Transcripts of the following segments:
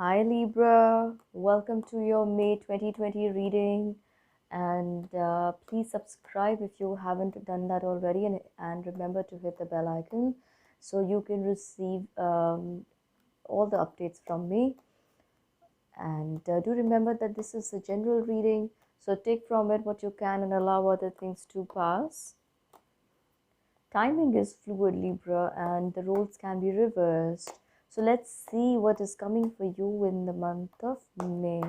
Hi Libra, welcome to your May 2020 reading, and please subscribe if you haven't done that already, and remember to hit the bell icon so you can receive all the updates from me. And do remember that this is a general reading, so take from it what you can and allow other things to pass. Timing is fluid, Libra, and the roles can be reversed. So let's see what is coming for you in the month of May.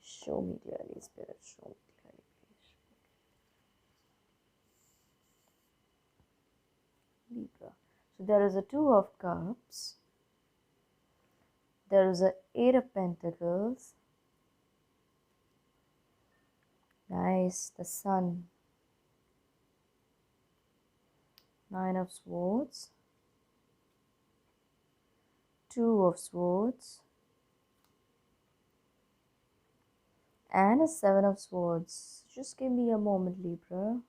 Show me clearly, Spirit. Show me clearly, please. Libra. So there is a Two of Cups. There is a Eight of Pentacles. Nice. The Sun. Nine of Swords. Two of Swords. And a Seven of Swords. Just give me a moment, Libra.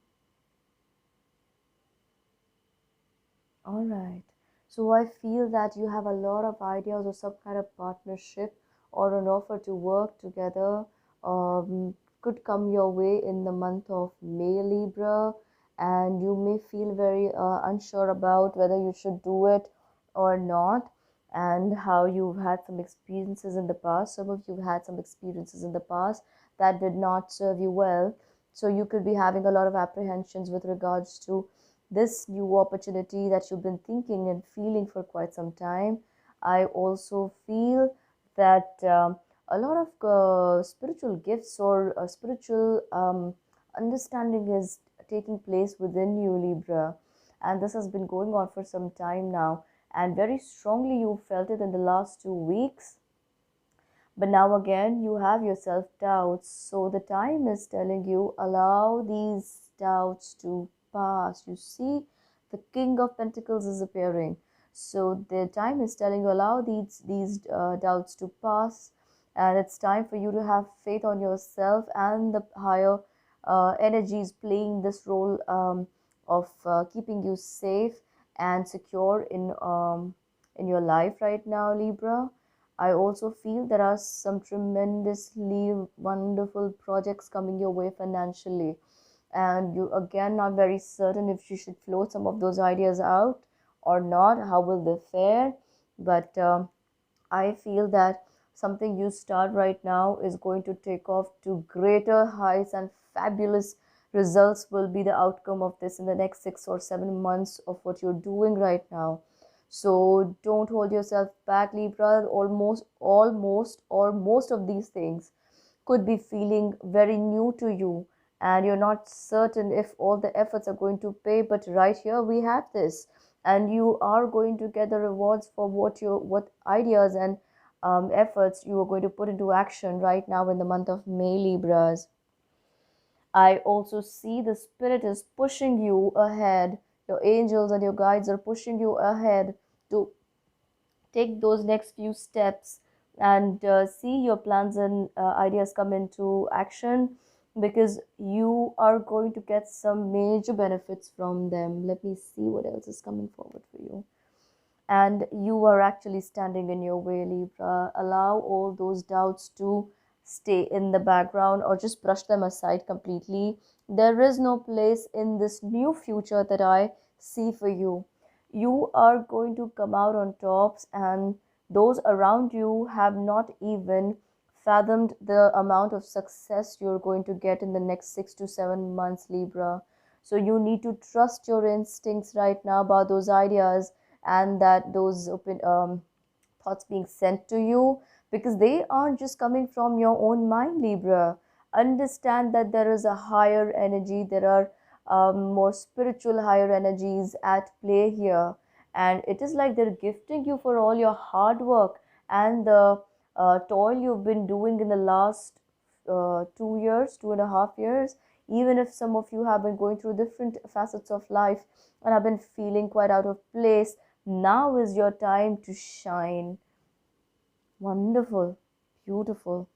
Alright, so I feel that you have a lot of ideas or some kind of partnership or an offer to work together could come your way in the month of May, Libra, and you may feel very unsure about whether you should do it or not, and how you've had some experiences in the past. Some of you had some experiences in the past that did not serve you well, so you could be having a lot of apprehensions with regards to this new opportunity that you've been thinking and feeling for quite some time. I also feel that a lot of spiritual gifts or spiritual understanding is taking place within you, Libra, and this has been going on for some time now, and very strongly you felt it in the last 2 weeks. But now again, you have your self doubts. So the time is telling you, allow these doubts to pass. You see, the King of Pentacles is appearing. So the time is telling you, allow these doubts to pass. And it's time for you to have faith on yourself, and the higher energies playing this role of keeping you safe and secure in your life right now, Libra. I also feel there are some tremendously wonderful projects coming your way financially, and you again not very certain if you should float some of those ideas out or not. How will they fare? But I feel that something you start right now is going to take off to greater heights, and fabulous results will be the outcome of this in the next 6 or 7 months of what you're doing right now. So don't hold yourself back, Libra. Almost or most of these things could be feeling very new to you, and you're not certain if all the efforts are going to pay. But right here we have this, and you are going to get the rewards for what ideas and efforts you are going to put into action right now in the month of May, Libras. I also see the Spirit is pushing you ahead. Your angels and your guides are pushing you ahead to take those next few steps and see your plans and ideas come into action, because you are going to get some major benefits from them. Let me see what else is coming forward for you. And you are actually standing in your way, Libra. Allow all those doubts to stay in the background or just brush them aside completely. There is no place in this new future that I see for you. You are going to come out on tops, and those around you have not even fathomed the amount of success you're going to get in the next 6 to 7 months, Libra. So you need to trust your instincts right now about those ideas and that those thoughts being sent to you, because they aren't just coming from your own mind, Libra. Understand that there is a higher energy, there are more spiritual higher energies at play here, and it is like they're gifting you for all your hard work and the toil you've been doing in the last 2 years, 2.5 years. Even if some of you have been going through different facets of life and have been feeling quite out of place, now is your time to shine. Wonderful, beautiful.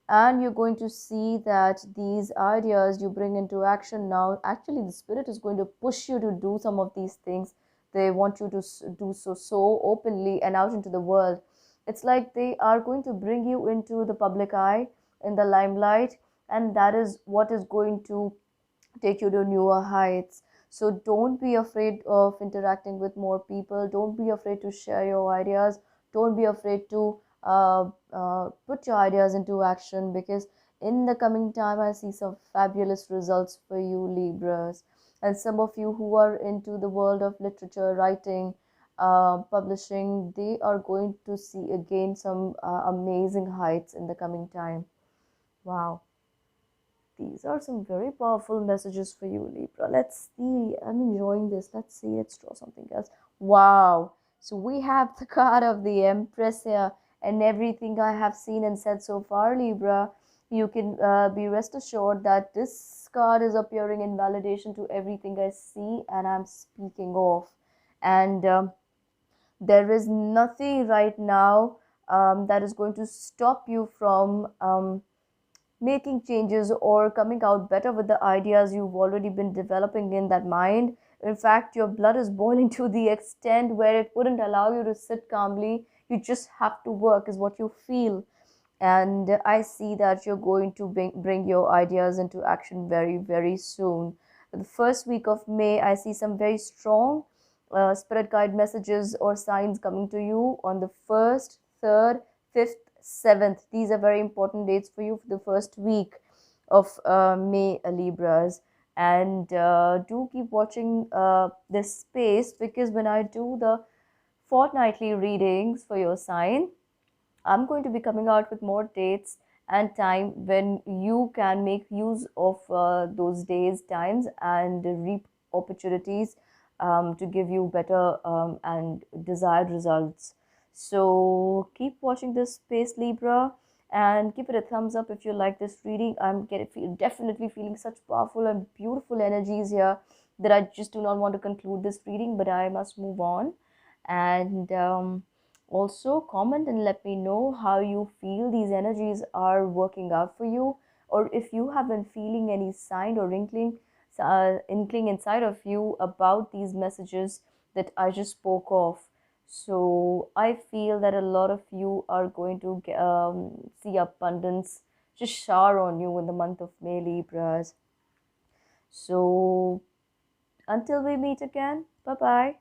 And you're going to see that these ideas you bring into action now, actually the Spirit is going to push you to do some of these things. They want you to do so openly and out into the world. It's like they are going to bring you into the public eye, in the limelight, and that is what is going to take you to newer heights. So don't be afraid of interacting with more people. Don't be afraid to share your ideas. Don't be afraid to put your ideas into action, because in the coming time, I see some fabulous results for you, Libras. And some of you who are into the world of literature, writing, publishing, they are going to see again some amazing heights in the coming time. Wow. These are some very powerful messages for you, Libra. Let's see. I'm enjoying this. Let's see. Let's draw something else. Wow. So we have the card of the Empress here, and everything I have seen and said so far, Libra, you can be rest assured that this card is appearing in validation to everything I see and I'm speaking of. And there is nothing right now that is going to stop you from making changes or coming out better with the ideas you've already been developing in that mind. In fact, your blood is boiling to the extent where it wouldn't allow you to sit calmly. You just have to work, is what you feel. And I see that you're going to bring your ideas into action very, very soon. The first week of May, I see some very strong spirit guide messages or signs coming to you on the 1st, 3rd, 5th, 7th. These are very important dates for you for the first week of May, Libras. And do keep watching this space, because when I do the fortnightly readings for your sign, I'm going to be coming out with more dates and time when you can make use of those days, times, and reap opportunities to give you better and desired results. So keep watching this space, Libra, and give it a thumbs up if you like this reading. Definitely feeling such powerful and beautiful energies here that I just do not want to conclude this reading, but I must move on. And also, comment and let me know how you feel these energies are working out for you, or if you have been feeling any sign or inkling inside of you about these messages that I just spoke of. So I feel that a lot of you are going to see abundance just shower on you in the month of May, Libras. So until we meet again, bye bye.